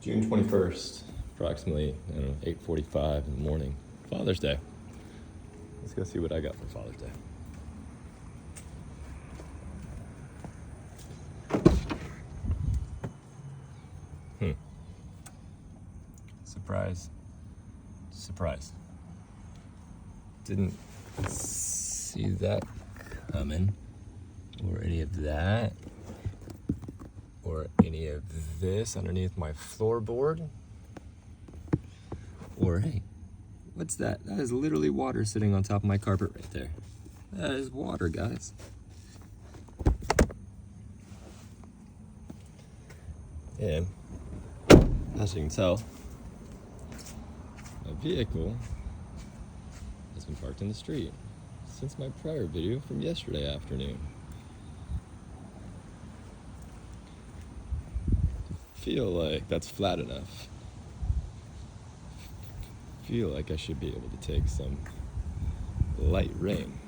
June 21st, approximately, 8:45 in the morning. Father's Day. Let's go see what I got for Father's Day. Surprise. Surprise. Didn't see that coming, or any of that, or any of this underneath my floorboard. Or hey, what's that? That is literally water sitting on top of my carpet right there. That is water, guys. And as you can tell, my vehicle has been parked in the street since my prior video from yesterday afternoon. Feel like that's flat enough. Feel like I should be able to take some light rain.